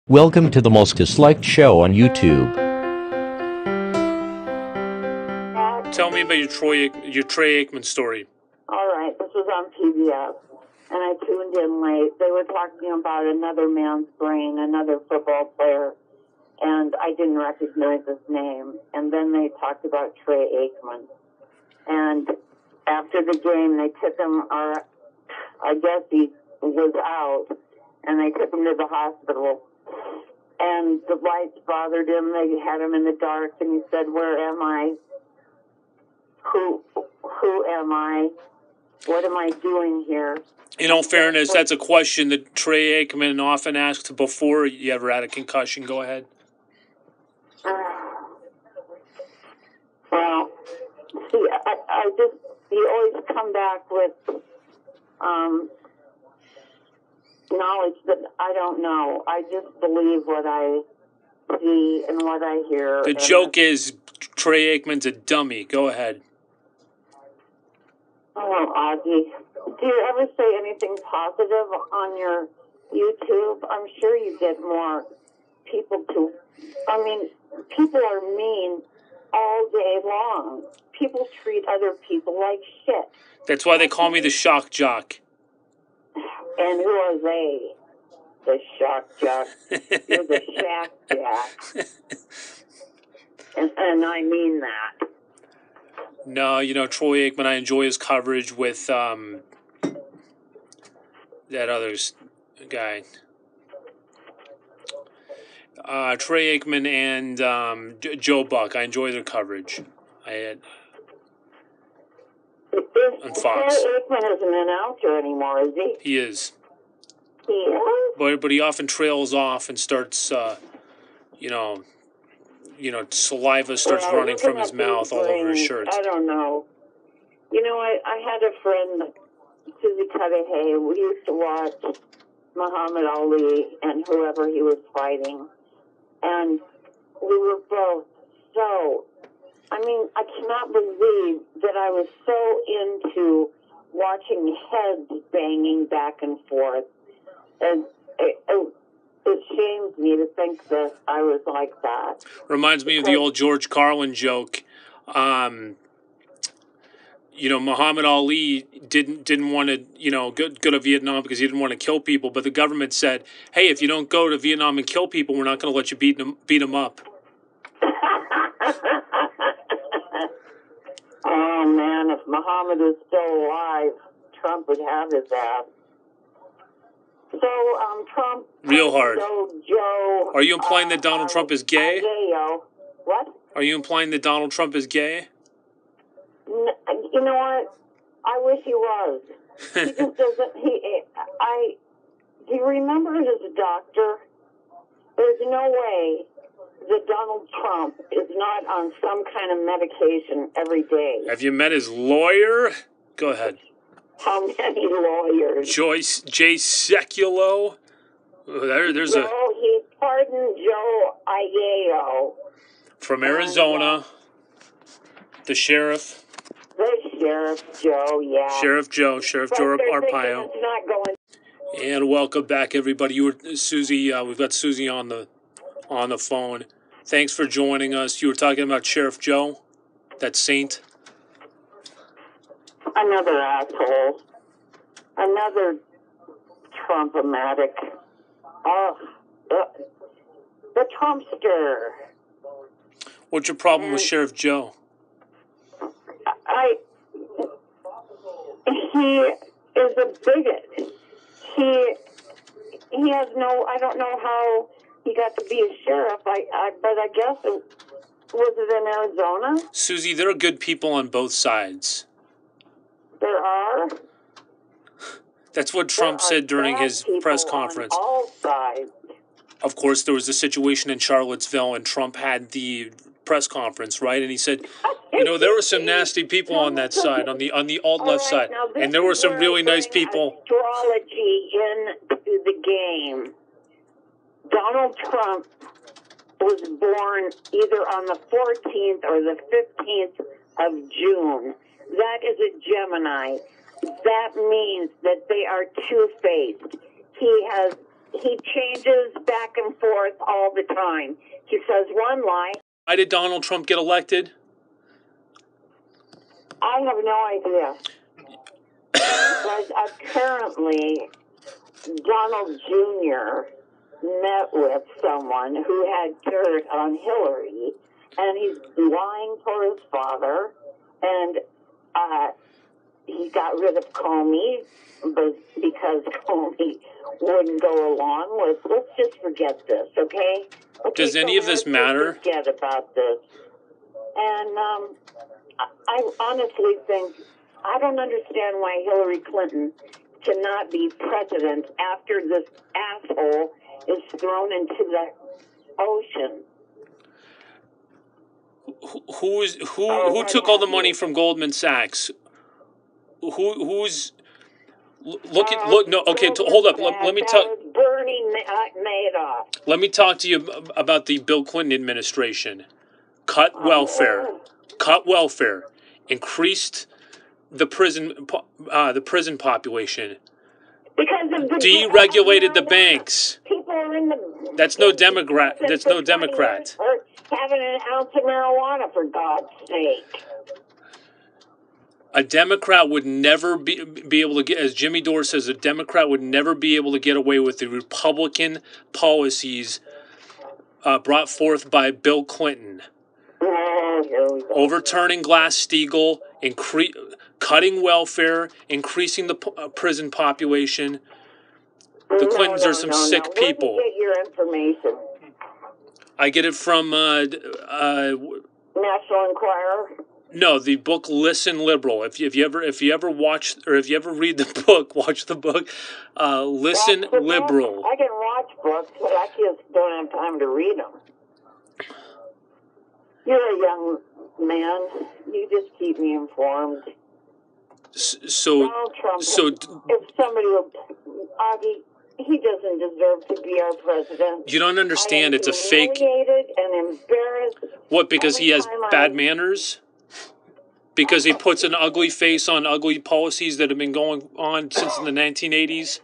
Welcome to the most disliked show on YouTube. Tell me about your Trey Aikman story. All right, this was on PBS, and I tuned in late. They were talking about another man's brain, another football player, and I didn't recognize his name. And then they talked about Trey Aikman. And after the game, they took him, or I guess he was out, and they took him to the hospital. And the lights bothered him. They had him in the dark, and he said, "Where am I? Who am I? What am I doing here?" In all fairness, that's a question that Trey Aikman often asks before you ever had a concussion. Go ahead. Well, see, I just, you always come back with knowledge that I don't know. I just believe what I see and what I hear. The joke is Trey Aikman's a dummy. Go ahead. Oh, Ozzy, do you ever say anything positive on your YouTube? I'm sure you get more people to, I mean, people are mean all day long. People treat other people like shit. That's why they call me the shock jock. And who are they? The shock jock. You're the shack jack. And I mean that. No, Troy Aikman, I enjoy his coverage with that other guy. Trey Aikman and Joe Buck. I enjoy their coverage. On Fox. Trey Aikman isn't an announcer anymore, is he? He is. He is? But he often trails off and starts, saliva starts running from his mouth all over his shirt. I don't know. I had a friend, Susie Cudahy. We used to watch Muhammad Ali and whoever he was fighting. And we were both I cannot believe that I was so into watching heads banging back and forth. And it shames me to think that I was like that. Reminds me of the old George Carlin joke. Muhammad Ali didn't want to, go to Vietnam because he didn't want to kill people. But the government said, "Hey, if you don't go to Vietnam and kill people, we're not going to let you beat them up." Oh man, if Muhammad was still alive, Trump would have his ass. So, Trump... Real hard. Joe... Are you implying that Donald Trump is gay? What? Are you implying that Donald Trump is gay? You know what? I wish he was. He just doesn't... Do you remember his doctor? There's no way that Donald Trump is not on some kind of medication every day. Have you met his lawyer? Go ahead. How many lawyers? Jay Sekulow. He pardoned Joe Arpaio. From Arizona. The sheriff. The Sheriff Joe, yeah. Sheriff Joe Arpaio. It's not going. And welcome back, everybody. Susie. We've got Susie on the phone. Thanks for joining us. You were talking about Sheriff Joe, that saint. Another asshole. Another Trump-o-matic. Oh, the Trumpster. What's your problem with Sheriff Joe? He is a bigot. He has I don't know how he got to be a sheriff, but I guess was it in Arizona? Susie, there are good people on both sides. There are? That's what Trump said during his press conference. On all sides. Of course, there was a situation in Charlottesville, and Trump had the press conference, right? And he said, there were some nasty people on that side, on the alt-left side, and there were some really nice people. Astrology into the game. Donald Trump was born either on the 14th or the 15th of June. That is a Gemini. That means that they are two-faced. He has he changes back and forth all the time. He says one lie. Why did Donald Trump get elected? I have no idea. But apparently, Donald Jr. met with someone who had dirt on Hillary, and he's lying for his father, and he got rid of Comey because Comey wouldn't go along with, let's just forget this, okay? Does any of this matter? Forget about this. And I honestly think, I don't understand why Hillary Clinton cannot be president after this asshole is thrown into the ocean. Who took all the money from Goldman Sachs? Who's look? No, okay. Hold up. Let me talk. Bernie Madoff. Let me talk to you about the Bill Clinton administration. Cut welfare. Increased the prison population. Because of the deregulated the banks. People are in the. That's no Democrat. That's no Democrat. Having an ounce of marijuana, for God's sake. A Democrat would never be able to get, as Jimmy Dore says, a Democrat would never be able to get away with the Republican policies brought forth by Bill Clinton. Overturning Glass-Steagall, cutting welfare, increasing the prison population. The Clintons are some sick people. Where do you get your information? I get it from National Enquirer. No, the book "Listen Liberal." If you ever watch or if you ever read the book, watch the book. Listen Liberal. I can watch books, but I just don't have time to read them. You're a young man. You just keep me informed. Donald Trump, if somebody would, Augie, he doesn't deserve to be our president. You don't understand. It's a fake. Humiliated and embarrassed. What? Because he has bad manners? Because he puts an ugly face on ugly policies that have been going on since the 1980s?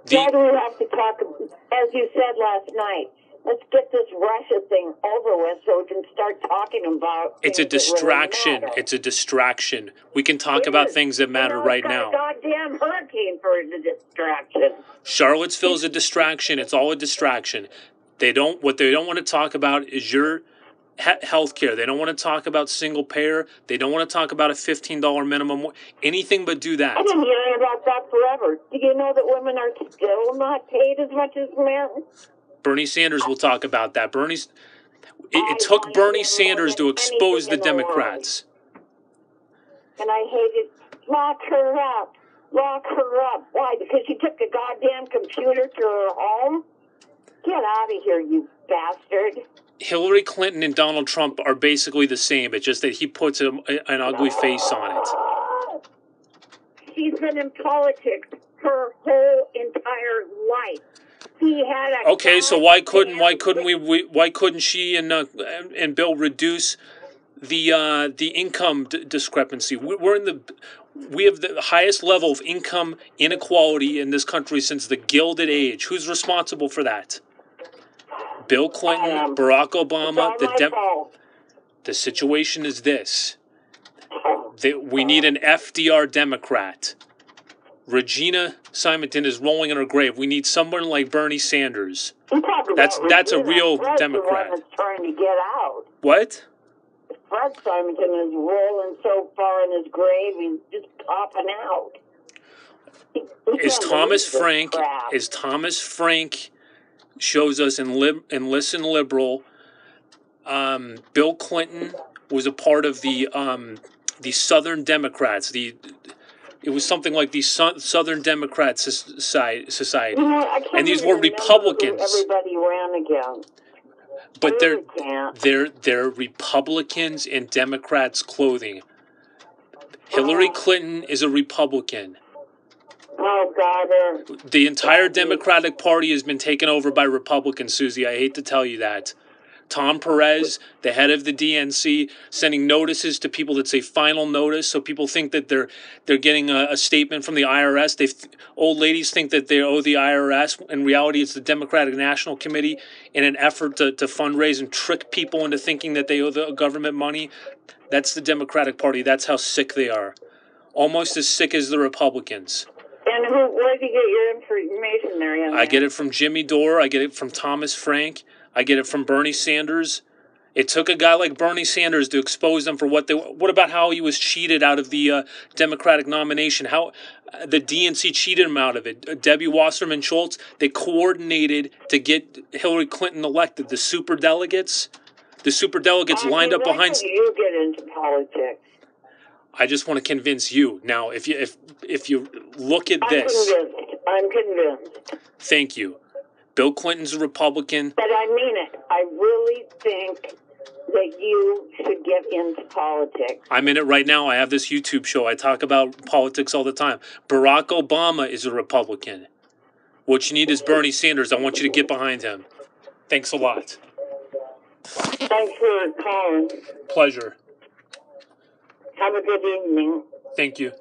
Why do we have to talk, as you said last night, let's get this Russia thing over with so we can start talking about It's a distraction. Really it's a distraction. We can talk about things that matter right now. A goddamn hurricane for a distraction. Charlottesville's a distraction. It's all a distraction. What they don't want to talk about is your health care. They don't want to talk about single payer. They don't want to talk about a $15 minimum. Anything but do that. I've been hearing about that forever. Do you know that women are still not paid as much as men? Bernie Sanders will talk about that. It took Bernie Sanders to expose the Democrats. And I hated, lock her up. Lock her up. Why? Because she took a goddamn computer to her home? Get out of here, you bastard. Hillary Clinton and Donald Trump are basically the same. It's just that he puts an ugly face on it. She's been in politics her whole entire life. He had a okay, so why couldn't she and Bill reduce the income discrepancy? We have the highest level of income inequality in this country since the Gilded Age. Who's responsible for that? Bill Clinton, Barack Obama. The situation is this: we need an FDR Democrat. Regina Simonton is rolling in her grave. We need someone like Bernie Sanders. That's a real Democrat. The one that's trying to get out. What? Fred Simonton is rolling so far in his grave, he's just popping out. Is Thomas Frank shows us in Listen Liberal? Bill Clinton was a part of the Southern Democrats. It was something like the Southern Democrat Society, and these were Republicans. Everybody ran again. But they're Republicans in Democrats' clothing. Hillary Clinton is a Republican. Oh, God. The entire Democratic Party has been taken over by Republicans, Susie. I hate to tell you that. Tom Perez, the head of the DNC, sending notices to people that say final notice, so people think that they're getting a statement from the IRS. Old ladies think that they owe the IRS. In reality, it's the Democratic National Committee in an effort to fundraise and trick people into thinking that they owe the government money. That's the Democratic Party. That's how sick they are. Almost as sick as the Republicans. And where do you get your information there, young man? I get it from Jimmy Dore. I get it from Thomas Frank. I get it from Bernie Sanders. It took a guy like Bernie Sanders to expose them for what they. What about how he was cheated out of the Democratic nomination? How the DNC cheated him out of it. Debbie Wasserman Schultz. They coordinated to get Hillary Clinton elected. The superdelegates lined up behind. When you get into politics? I just want to convince you. Now, if you look at this, I'm convinced. Thank you. Bill Clinton's a Republican. But I mean it. I really think that you should get into politics. I'm in it right now. I have this YouTube show. I talk about politics all the time. Barack Obama is a Republican. What you need is Bernie Sanders. I want you to get behind him. Thanks a lot. Thanks for calling. Pleasure. Have a good evening. Thank you.